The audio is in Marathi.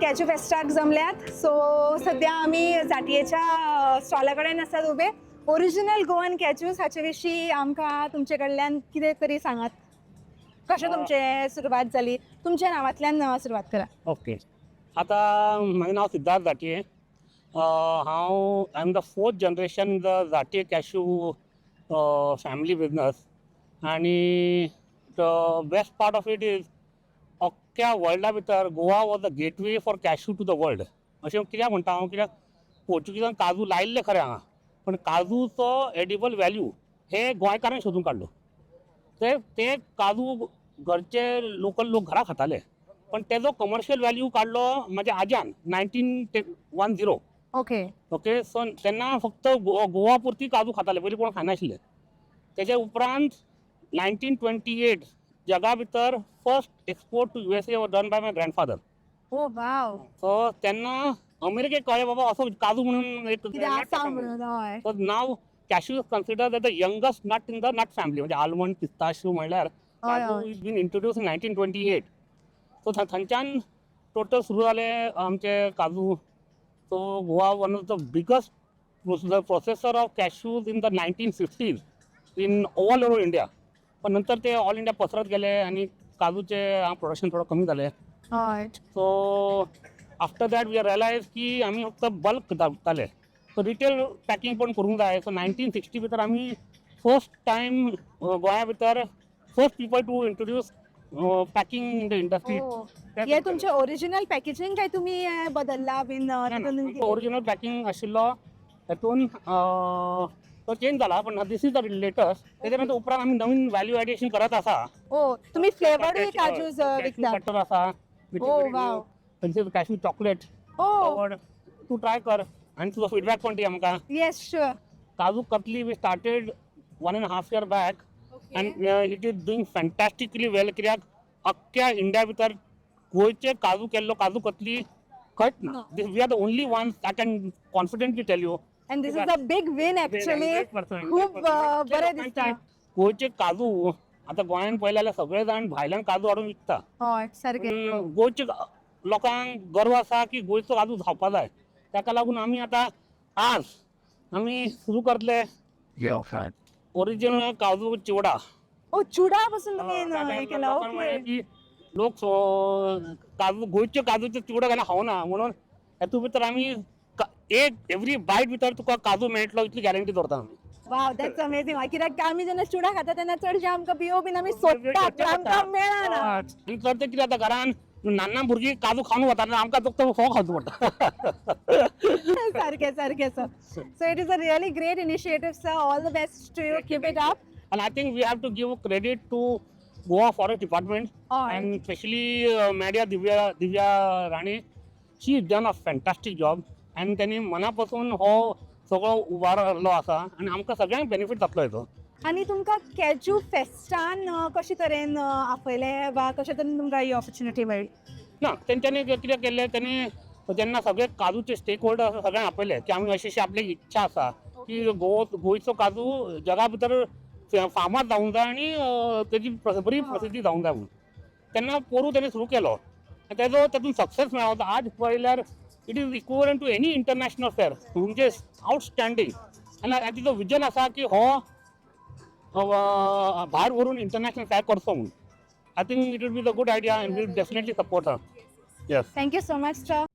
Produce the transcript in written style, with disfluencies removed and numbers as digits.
कॅचू फेस्टाक जमल्यात. सो सध्या आमी जाटयेच्या स्टॉला कडेन आसात उबे. ओरिजिनल गोवन कॅचूज हाचे विशीं आमकां तुमचे कडल्यान कितें तरी सांगात. कशें तुमचे सुरवात जाली, तुमच्या नांवांतल्यान सुरवात करा. ओके. आता माझं नाव सिद्धार्थ जाटये. हांव I am the 4th generation in the Jatye cashew family business. आणि the best part of it is अख्ख्या वर्ल्डा भितर Goa was the gateway for cashew to the world. अशें कित्याक म्हणटा हांव, कित्याक पोर्चुगीजान काजू लायिल्ले खरें हांगा, पण काजूचो एडिबल व्हॅल्यू हे गोंयकारांनी सोदून काडलो. ते काजू घरचे लोकल लोक घरा खाताले, पण तेजो कमर्शियल व्हॅल्यू काडलो म्हाज्या आज्यान 1910. ओके. सो तेन्ना फक्त गोवा पुरती काजू खाताले, पयलीं कोण खायनाशिल्ले. तेजे उपरांत 1928 जगा भितर first export to USA was done by my grandfather. Oh wow. So तेन्ना अमेरिकेक कळ्ळें बाबा असो काजू म्हणून एक कितें आसा म्हणून. हय. सो नाव cashew is considered the youngest nut in the nut family. म्हणजे आल्मंड, पिस्ताशियो म्हणल्यार काजू is been introduce in 1928. So थंयच्यान टोटल सुरू जाले आमचे काजू. So Goa one of the biggest processor of cashews in the 1950s in all over India. पण नंतर ते ऑल इंडिया पसरत गेले आणि काजूचे प्रोडक्शन थोडं कमी झाले. हय. So after that we realise की आम्ही फक्त बल्क धाडटाले. सो रिटेल पॅकिंग पण करूंक जाय. सो 1960 भितर आम्ही फर्स्ट टायम गोंया भितर first people to introduce packing in the industry. हे तुमचे ओरिजिनल पॅकेजिंग काय तुम्ही बदलला बीन? ओरिजिनल पॅकिंग आशिल्लो, तातून तो चेंज जाला, पण दिस इज द लेटस्ट. त्याच्यानंतर उपरांत आम्ही नवीन व्हॅल्यू ॲडिशन करत आसा. ओ तुम्ही फ्लेवर्ड काजूज विकता? बटर आसा, ओ वाव. Cashew chocolate. ओ तू ट्राय कर आणि तुझा फीडबॅक पण दी आमकां. Yes sure. Kaju katli we started 1.5 year back and it is doing fantastically well. कित्याक अख्ख्या इंडिया भितर गोंयचे काजू केल्लो काजू कतली खंयच ना. We are the only ones I can confidently tell you. And this is a big win actually. खूप बरें दिसता. गोंयचे काजू आता गोंयान पळयलें जाल्यार सगळे जाण भायल्यान काजू हाडून विकता. हय सारकें. पण गोंयचे लोकांक गर्व आसा की गोंयचो काजू खावपा जाय. ताका लागून आमी आतां आज आमी सुरू करतले ओरिजिनल काजू चिवडा. ओ चुडा पासून तुम्ही हे केलं. लोकांक ओके. म्हणलें की लोक काजू गोंयचे काजूचे चिवडा केन्ना खावना, म्हणून हेतू भितर आमी एक एवरी बायट भितर तुका काजू मेळटलो इतली गॅरंटी दवरता आमी. Wow that's amazing. कित्याक आमी जेन्ना चुडा खाता तेन्ना चडशे आमकां पिओ बीन आमी सोदतात, पण आमकां मेळना. आनी चड ते कितें जाता घरान ल्हान भुरगीं काजू खावन वता, आमकां फक्त फोव खावचो पडटा. सारकें सारकें sir. So it is a really great initiative sir. All the best to you. Keep it up. And I think we have to give credit to Goa Forest Department and especially Madhya Divya Rani. She has done a fantastic job and त्यांनी मनापासून हो सगळो उबारलो आसा आणि आमकां सगळ्यांक बेनिफीट जातलो हेचो. आनी तुमकां कॅजू फेस्टान कशे तरेन आपयले वा कशे तरेन तुमकां ही ऑपॉर्च्युनिटी मेळ्ळी? ना, तेंच्यांनी कितें केल्लें, त्यांनी जेन्ना सगळे काजूचे स्टेक होल्डर सगळ्यांक आपयले की आमी अशी आपली इच्छा आसा की गोंयचो काजू जगा भितर फामाद जावंक जाय आणि तेजी बरी प्रसिद्धी जावंक जाय म्हणून. तेन्ना पोरू तेणी सुरू केलो आनी तेजो तातूंत सक्सेस मेळ्ळो. आज पळयल्यार it is equivalent to any international fair, म्हणजे आउटस्टँडींग. आनी तिजो विजन आसा की हो भायर व्हरून इंटरनॅशनल फेअर करचो म्हणून. I think it will be the good idea and will definitely support her. Yes. Thank you so much sir.